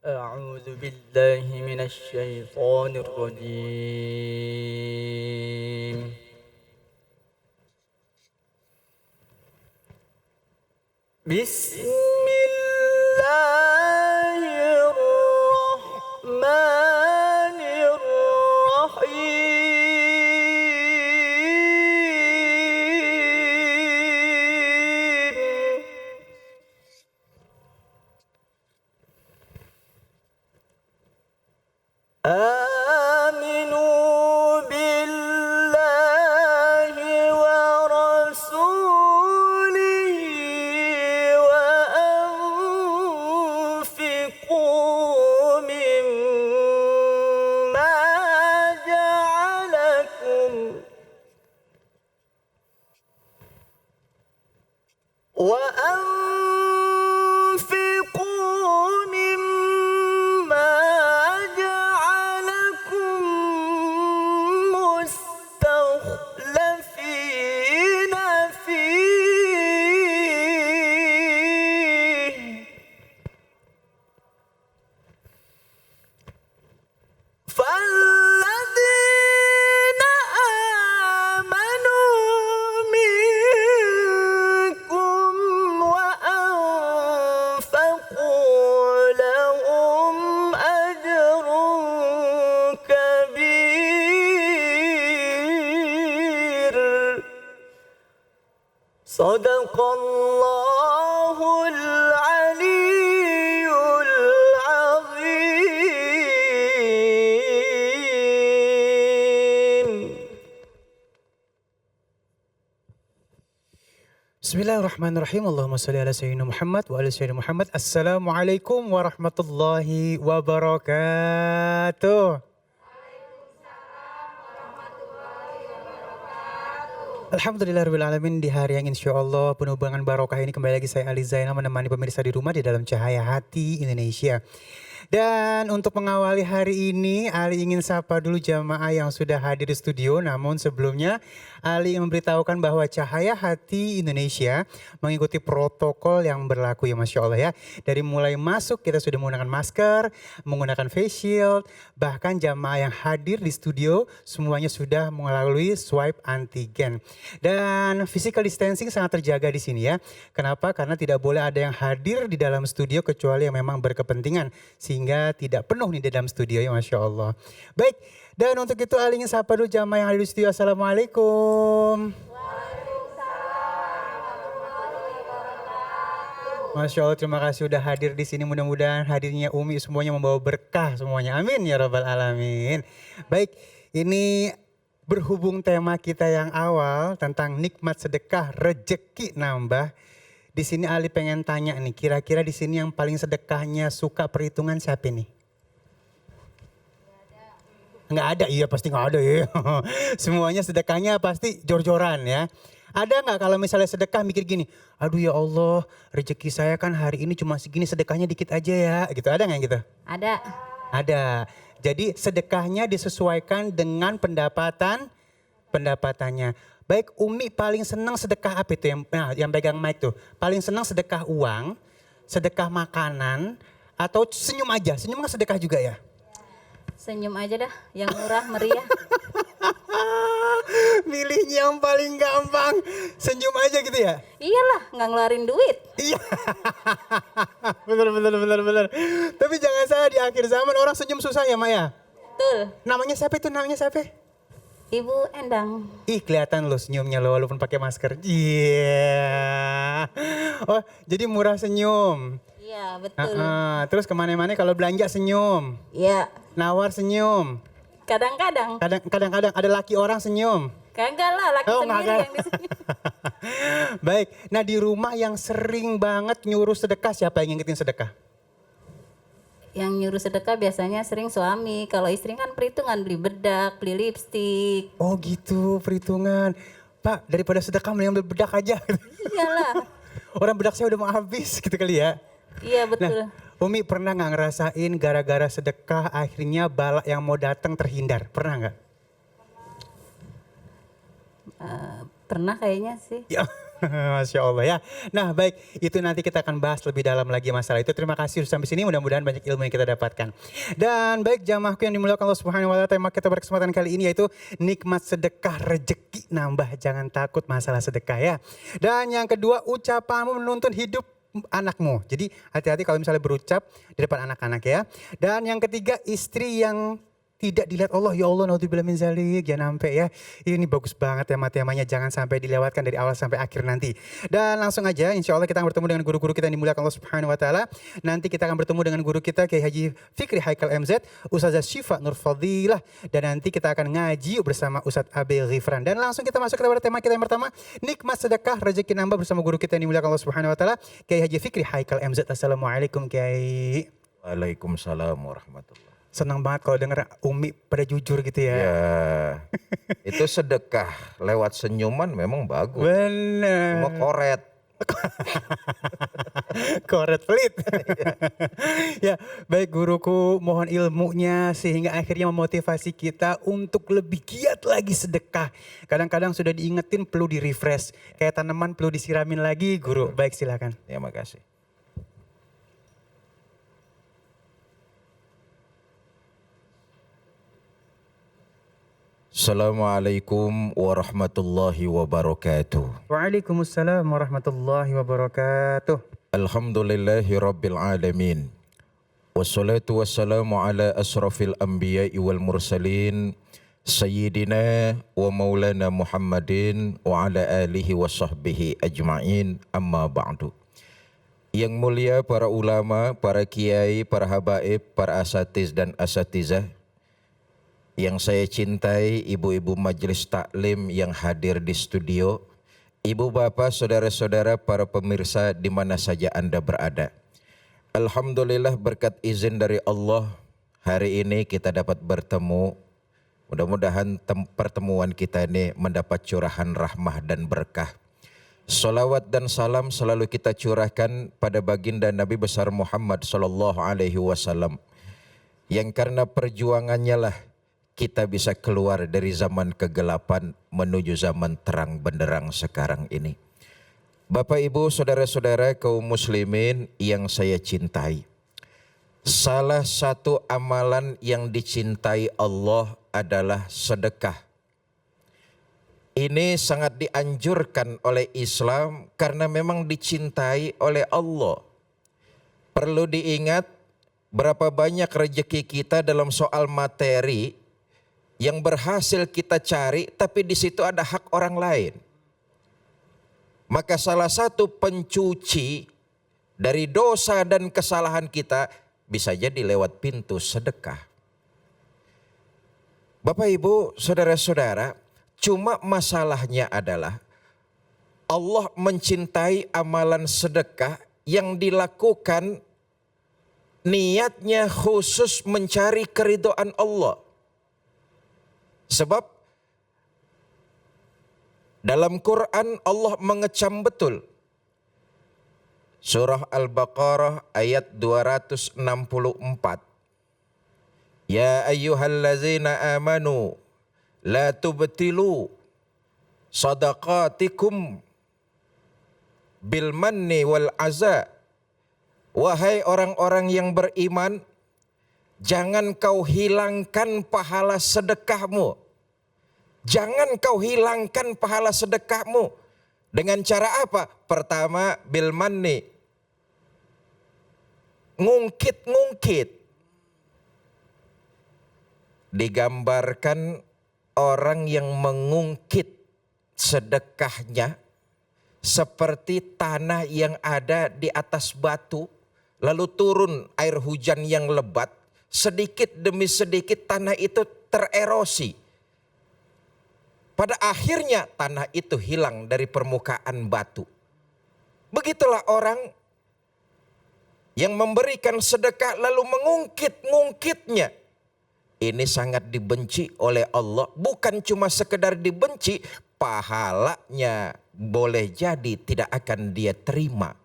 أعوذ بالله من الشيطان الرجيم بسم الله الرحمن الرحيم آمنوا بالله ورسوله وأنفقوا مما جعلكم مستخلفين فيه فالذين آمنوا منكم وأنفقوا لهم أجر كبير صدق الله العلي العظيم. Bismillahirrahmanirrahim. Allahumma salli ala sayyidina Muhammad wa ala sayyidina Muhammad. Assalamualaikum warahmatullahi wabarakatuh. Alhamdulillahirrahmanirrahim. Di hari yang insya Allah penuh dengan barokah ini kembali lagi saya Ali Zainal menemani pemirsa di rumah di dalam Cahaya Hati Indonesia. Dan untuk mengawali hari ini, Ali ingin sapa dulu jamaah yang sudah hadir di studio. Namun sebelumnya, Ali ingin memberitahukan bahwa Cahaya Hati Indonesia mengikuti protokol yang berlaku ya Masya Allah ya. Dari mulai masuk kita sudah menggunakan masker, menggunakan face shield. Bahkan jamaah yang hadir di studio semuanya sudah melalui swipe antigen. Dan physical distancing sangat terjaga di sini ya. Kenapa? Karena tidak boleh ada yang hadir di dalam studio kecuali yang memang berkepentingan. Sehingga tidak penuh nih di dalam studio ya Masya Allah. Baik, dan untuk itu Ali ingin sapa dulu jamaah yang ada di studio. Assalamualaikum. Masya Allah, terima kasih udah hadir di sini. Mudah-mudahan hadirnya Umi semuanya membawa berkah semuanya. Amin ya Rabbal Alamin. Baik, ini berhubung tema kita yang awal tentang nikmat sedekah, rejeki nambah. Di sini Ali pengen tanya nih, kira-kira di sini yang paling sedekahnya suka perhitungan siapa nih? Nggak ada, iya pasti nggak ada ya. Semuanya sedekahnya pasti jor-joran ya. Ada nggak kalau misalnya sedekah mikir gini, aduh ya Allah rezeki saya kan hari ini cuma segini sedekahnya dikit aja ya gitu, ada nggak gitu? Ada. Ada. Jadi sedekahnya disesuaikan dengan pendapatannya. Baik, Umi paling senang sedekah apa itu yang pegang mic tuh? Paling senang sedekah uang, sedekah makanan, atau senyum aja? Senyum kan sedekah juga ya? Senyum aja dah, yang murah meriah. Milihnya yang paling gampang, senyum aja gitu ya? Iyalah, nggak ngeluarin duit. Iya, bener. Tapi jangan salah, di akhir zaman orang senyum susah ya Maya? Betul. Namanya siapa itu, namanya siapa? Ibu Endang. Ih kelihatan lo senyumnya lo walaupun pakai masker. Iya. Oh jadi murah senyum. Iya, betul. Terus kemana-mana kalau belanja senyum. Iya. Nawar senyum. Kadang-kadang. Kadang-kadang ada laki orang senyum. Kagak lah, laki sendiri yang di sini. Baik, nah di rumah yang sering banget nyuruh sedekah siapa yang ngingetin sedekah? Yang nyuruh sedekah biasanya sering suami. Kalau istri kan perhitungan, beli bedak, beli lipstik. Oh gitu, perhitungan. Pak, daripada sedekah mending beli bedak aja. Iyalah. Orang bedak saya udah mau habis gitu kali ya. Iya betul. Nah, Umi pernah nggak ngerasain gara-gara sedekah akhirnya bala yang mau datang terhindar? Pernah nggak? Pernah kayaknya sih. Ya, Masya Allah ya. Nah baik, itu nanti kita akan bahas lebih dalam lagi masalah itu. Terima kasih sudah sampai sini, mudah-mudahan banyak ilmu yang kita dapatkan. Dan baik jamaahku yang dimuliakan Allah Subhanahu wa taala, tema kita pada kesempatan kali ini yaitu nikmat sedekah, rejeki nambah, jangan takut masalah sedekah ya. Dan yang kedua, ucapanmu menuntun hidup anakmu. Jadi hati-hati kalau misalnya berucap di depan anak-anak ya. Dan yang ketiga, istri yang tidak dilihat Allah, ya Allah, naudzubillah min zalik, jangan sampai ya. Ini bagus banget tema-temanya, jangan sampai dilewatkan dari awal sampai akhir nanti. Dan langsung aja, insya Allah kita akan bertemu dengan guru-guru kita yang dimuliakan Allah Subhanahu Wa Taala. Nanti kita akan bertemu dengan guru kita Kiai Haji Fikri Haikal MZ, Ustazah Syifa Nur Fadilah, dan nanti kita akan ngaji bersama Ustadz Abel Ghifran. Dan langsung kita masuk kepada tema kita yang pertama, nikmat sedekah, rezeki nambah, bersama guru kita yang dimuliakan Allah Subhanahu Wa Taala, Kiai Haji Fikri Haikal MZ. Assalamualaikum Kiai. Waalaikumsalam warahmatullahi. Senang banget kalau denger Umi pada jujur gitu ya. Ya, itu sedekah lewat senyuman memang bagus. Benar. Cuma koret. Koret pelit. Ya, baik guruku, mohon ilmunya sehingga akhirnya memotivasi kita untuk lebih giat lagi sedekah. Kadang-kadang sudah diingetin perlu di refresh. Kayak tanaman perlu disiramin lagi, guru. Baik, silakan. Ya, makasih. Assalamualaikum warahmatullahi wabarakatuh. Waalaikumsalam warahmatullahi wabarakatuh. Alhamdulillahi rabbil alamin. Wassalatu wassalamu ala asrafil anbiya'i wal mursalin. Sayyidina wa maulana Muhammadin wa ala alihi wa sahbihi ajma'in, amma ba'du. Yang mulia para ulama, para kiai, para habaib, para asatiz dan asatizah, yang saya cintai, ibu-ibu majelis taklim yang hadir di studio, ibu bapak, saudara-saudara, para pemirsa di mana saja Anda berada. Alhamdulillah berkat izin dari Allah, hari ini kita dapat bertemu. Mudah-mudahan pertemuan kita ini mendapat curahan rahmah dan berkah. Salawat dan salam selalu kita curahkan pada baginda Nabi besar Muhammad sallallahu alaihi wasallam, yang karena perjuangannya lah kita bisa keluar dari zaman kegelapan menuju zaman terang benderang sekarang ini. Bapak, Ibu, saudara-saudara kaum muslimin yang saya cintai, salah satu amalan yang dicintai Allah adalah sedekah. Ini sangat dianjurkan oleh Islam karena memang dicintai oleh Allah. Perlu diingat berapa banyak rezeki kita dalam soal materi yang berhasil kita cari, tapi di situ ada hak orang lain. Maka salah satu pencuci dari dosa dan kesalahan kita bisa jadi lewat pintu sedekah. Bapak, Ibu, saudara-saudara, cuma masalahnya adalah Allah mencintai amalan sedekah yang dilakukan niatnya khusus mencari keridhaan Allah. Sebab dalam Quran Allah mengecam betul. Surah Al-Baqarah ayat 264. Ya ayyuhallazina amanu la tubtilu sadaqatikum bil manni wal aza. Wahai orang-orang yang beriman, jangan kau hilangkan pahala sedekahmu. Jangan kau hilangkan pahala sedekahmu. Dengan cara apa? Pertama, bil manni. Ngungkit-ngungkit. Digambarkan orang yang mengungkit sedekahnya seperti tanah yang ada di atas batu, lalu turun air hujan yang lebat. Sedikit demi sedikit tanah itu tererosi. Pada akhirnya tanah itu hilang dari permukaan batu. Begitulah orang yang memberikan sedekah lalu mengungkit-ngungkitnya. Ini sangat dibenci oleh Allah. Bukan cuma sekedar dibenci, pahalanya boleh jadi tidak akan dia terima.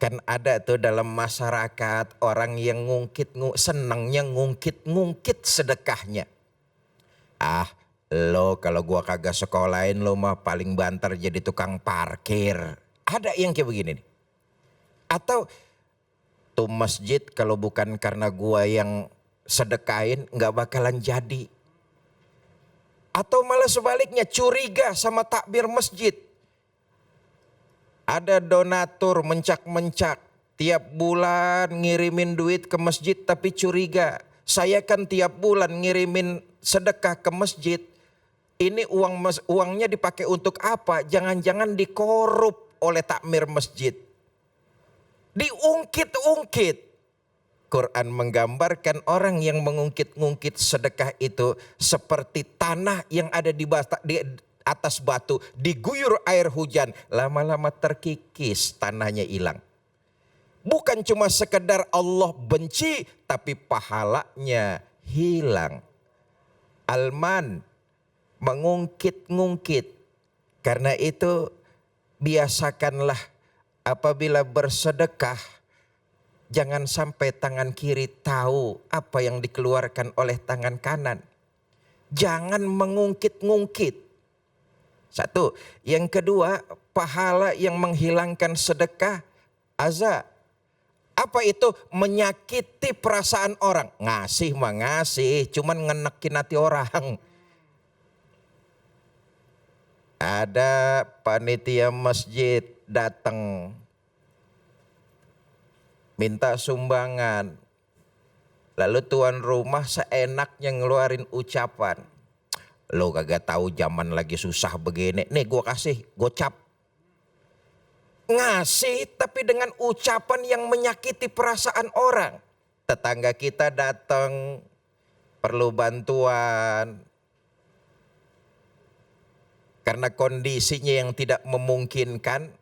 Kan ada tuh dalam masyarakat orang yang senangnya ngungkit-ngungkit sedekahnya. Ah, Lo kalau gua kagak sekolahin lo mah paling banter jadi tukang parkir. Ada yang kayak begini nih. Atau tuh masjid kalau bukan karena gua yang sedekahin nggak bakalan jadi. Atau malah sebaliknya curiga sama takbir masjid. Ada donatur mencak-mencak tiap bulan ngirimin duit ke masjid tapi curiga. Saya kan tiap bulan ngirimin sedekah ke masjid. Ini uangnya dipakai untuk apa? Jangan-jangan dikorup oleh takmir masjid. Diungkit-ungkit. Quran menggambarkan orang yang mengungkit-ungkit sedekah itu seperti tanah yang ada di atas batu, diguyur air hujan, lama-lama terkikis, tanahnya hilang. Bukan cuma sekedar Allah benci, tapi pahalanya hilang. Alman, mengungkit-ungkit. Karena itu biasakanlah apabila bersedekah, jangan sampai tangan kiri tahu apa yang dikeluarkan oleh tangan kanan. Jangan mengungkit-ungkit. Satu. Yang kedua, pahala yang menghilangkan sedekah, aza. Apa itu? Menyakiti perasaan orang. Ngasih mah ngasih, cuman ngenekin hati orang. Ada panitia masjid datang minta sumbangan. Lalu tuan rumah seenaknya ngeluarin ucapan. Lo kagak tahu zaman lagi susah begini. Nih gue kasih gocap. Ngasih tapi dengan ucapan yang menyakiti perasaan orang. Tetangga kita datang perlu bantuan. Karena kondisinya yang tidak memungkinkan.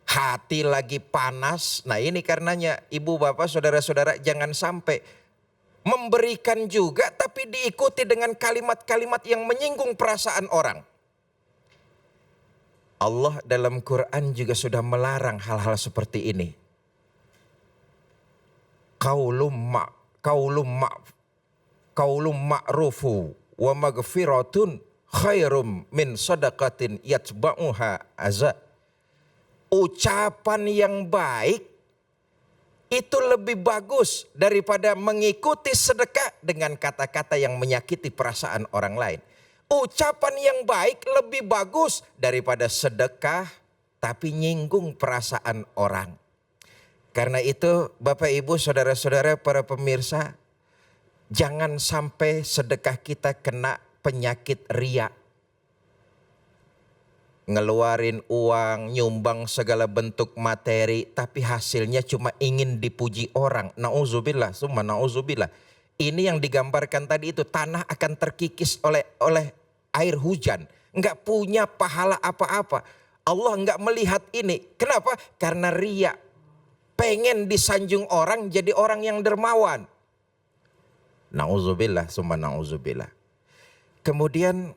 Hati lagi panas. Nah ini karenanya ibu bapak saudara-saudara jangan sampai memberikan juga tapi diikuti dengan kalimat-kalimat yang menyinggung perasaan orang. Allah dalam Quran juga sudah melarang hal-hal seperti ini. Qaulum ma'rufu wa maghfiratun khairum min sadaqatin yatba'uha azza. Ucapan yang baik itu lebih bagus daripada mengikuti sedekah dengan kata-kata yang menyakiti perasaan orang lain. Ucapan yang baik lebih bagus daripada sedekah tapi nyinggung perasaan orang. Karena itu Bapak Ibu saudara-saudara para pemirsa, jangan sampai sedekah kita kena penyakit riya. Ngeluarin uang, nyumbang segala bentuk materi, tapi hasilnya cuma ingin dipuji orang. Nauzubillah, summa nauzubillah. Ini yang digambarkan tadi itu, tanah akan terkikis oleh air hujan. Enggak punya pahala apa-apa. Allah enggak melihat ini. Kenapa? Karena riya. Pengen disanjung orang jadi orang yang dermawan. Nauzubillah, summa nauzubillah. Kemudian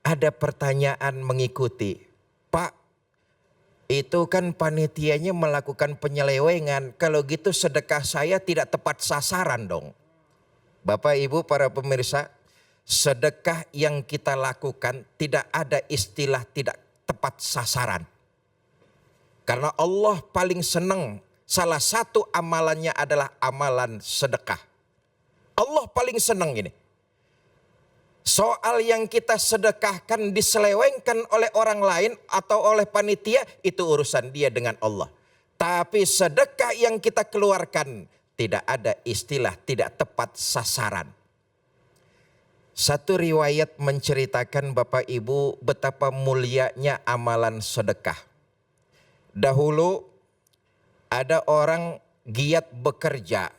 ada pertanyaan mengikuti, Pak, itu kan panitianya melakukan penyelewengan, kalau gitu sedekah saya tidak tepat sasaran dong. Bapak Ibu para pemirsa, sedekah yang kita lakukan tidak ada istilah tidak tepat sasaran. Karena Allah paling senang, salah satu amalannya adalah amalan sedekah. Allah paling senang ini. Soal yang kita sedekahkan diselewengkan oleh orang lain atau oleh panitia, itu urusan dia dengan Allah. Tapi sedekah yang kita keluarkan tidak ada istilah tidak tepat sasaran. Satu riwayat menceritakan Bapak Ibu betapa mulianya amalan sedekah. Dahulu ada orang giat bekerja,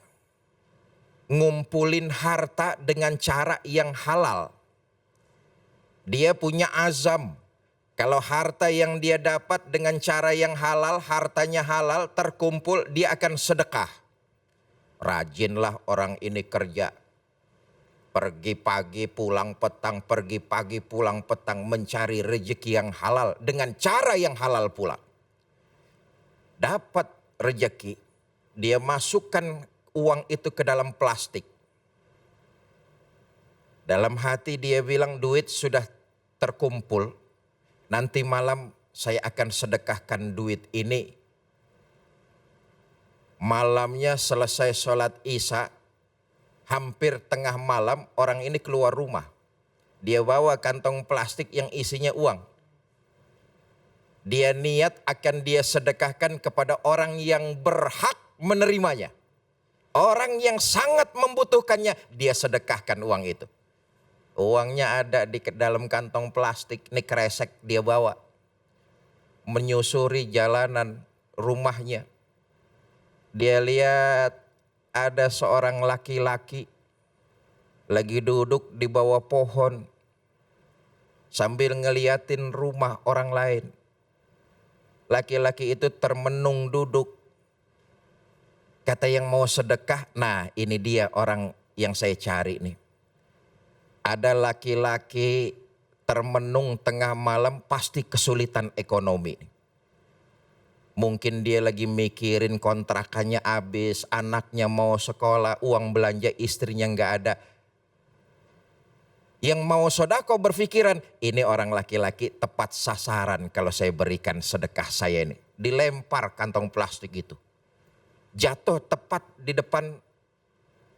ngumpulin harta dengan cara yang halal. Dia punya azam, kalau harta yang dia dapat dengan cara yang halal, hartanya halal, terkumpul, dia akan sedekah. Rajinlah orang ini kerja. Pergi pagi pulang petang, pergi pagi pulang petang, mencari rezeki yang halal dengan cara yang halal pula. Dapat rezeki, dia masukkan uang itu ke dalam plastik. Dalam hati dia bilang duit sudah terkumpul, nanti malam saya akan sedekahkan duit ini. Malamnya selesai sholat isya, hampir tengah malam orang ini keluar rumah. Dia bawa kantong plastik yang isinya uang. Dia niat akan dia sedekahkan kepada orang yang berhak menerimanya. Orang yang sangat membutuhkannya, dia sedekahkan uang itu. Uangnya ada di dalam kantong plastik, ini kresek dia bawa. Menyusuri jalanan rumahnya. Dia lihat ada seorang laki-laki lagi duduk di bawah pohon sambil ngeliatin rumah orang lain. Laki-laki itu termenung duduk. Kata yang mau sedekah, nah ini dia orang yang saya cari nih. Ada laki-laki termenung tengah malam pasti kesulitan ekonomi. Mungkin dia lagi mikirin kontrakannya habis, anaknya mau sekolah, uang belanja istrinya nggak ada. Yang mau sodako berpikiran, ini orang laki-laki tepat sasaran kalau saya berikan sedekah saya ini. Dilempar kantong plastik itu. Jatuh tepat di depan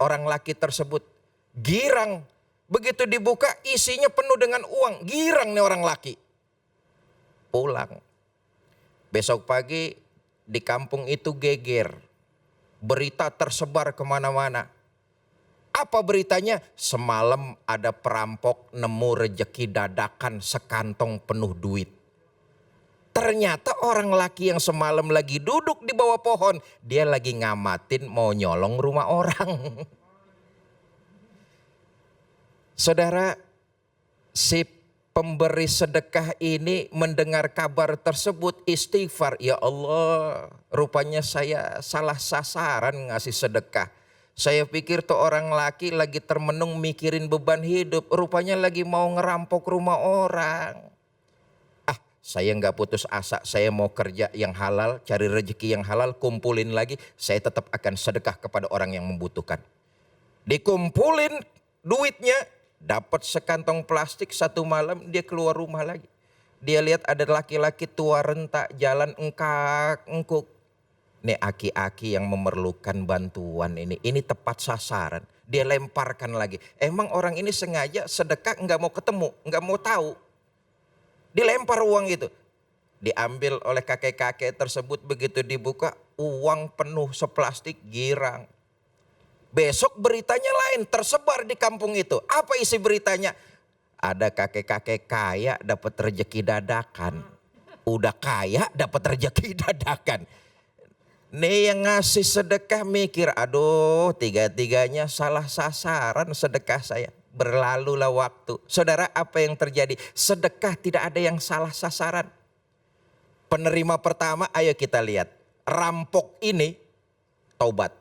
orang laki tersebut. Girang. Begitu dibuka isinya penuh dengan uang. Girang nih orang laki. Pulang. Besok pagi di kampung itu geger. Berita tersebar kemana-mana. Apa beritanya? Semalam ada perampok nemu rejeki dadakan sekantong penuh duit. Ternyata orang laki yang semalam lagi duduk di bawah pohon. Dia lagi ngamatin mau nyolong rumah orang. Saudara, si pemberi sedekah ini mendengar kabar tersebut istighfar. Ya Allah, rupanya saya salah sasaran ngasih sedekah. Saya pikir tuh orang laki lagi termenung mikirin beban hidup. Rupanya lagi mau ngerampok rumah orang. Saya nggak putus asa, saya mau kerja yang halal, cari rezeki yang halal, kumpulin lagi. Saya tetap akan sedekah kepada orang yang membutuhkan. Dikumpulin duitnya, dapat sekantong plastik, satu malam dia keluar rumah lagi. Dia lihat ada laki-laki tua rentak jalan engkak-engkuk. Ini aki-aki yang memerlukan bantuan ini tepat sasaran. Dia lemparkan lagi. Emang orang ini sengaja sedekah nggak mau ketemu, nggak mau tahu. Dilempar uang itu. Diambil oleh kakek-kakek tersebut, begitu dibuka uang penuh seplastik, girang. Besok beritanya lain, tersebar di kampung itu. Apa isi beritanya? Ada kakek-kakek kaya dapat rezeki dadakan. Udah kaya dapat rezeki dadakan. Nih yang ngasih sedekah mikir, aduh tiga-tiganya salah sasaran sedekah saya. Berlalulah waktu. Saudara, apa yang terjadi? Sedekah tidak ada yang salah sasaran. Penerima pertama, ayo kita lihat. Rampok ini taubat.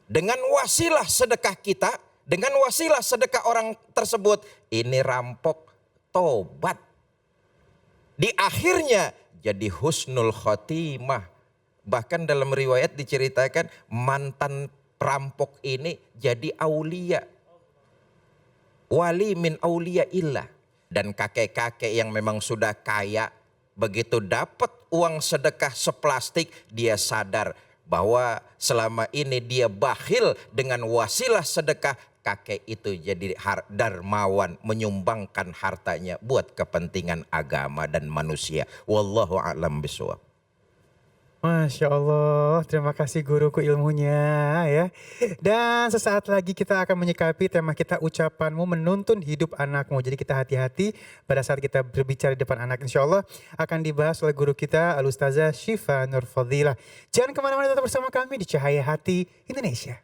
Dengan wasilah sedekah kita, dengan wasilah sedekah orang tersebut, ini rampok taubat. Di akhirnya jadi husnul khotimah. Bahkan dalam riwayat diceritakan mantan perampok ini jadi aulia. Wali min aulia illah. Dan kakek-kakek yang memang sudah kaya, begitu dapat uang sedekah seplastik, dia sadar bahwa selama ini dia bakhil dengan wasilah sedekah. Kakek itu jadi dermawan, menyumbangkan hartanya buat kepentingan agama dan manusia. Wallahu a'lam bishawab. Masya Allah, terima kasih guruku ilmunya ya. Dan sesaat lagi kita akan menyikapi tema kita, ucapanmu menuntun hidup anakmu. Jadi kita hati-hati pada saat kita berbicara di depan anak. Insya Allah akan dibahas oleh guru kita Al-Ustazah Syifa Nur Fadilah. Jangan kemana-mana, tetap bersama kami di Cahaya Hati Indonesia.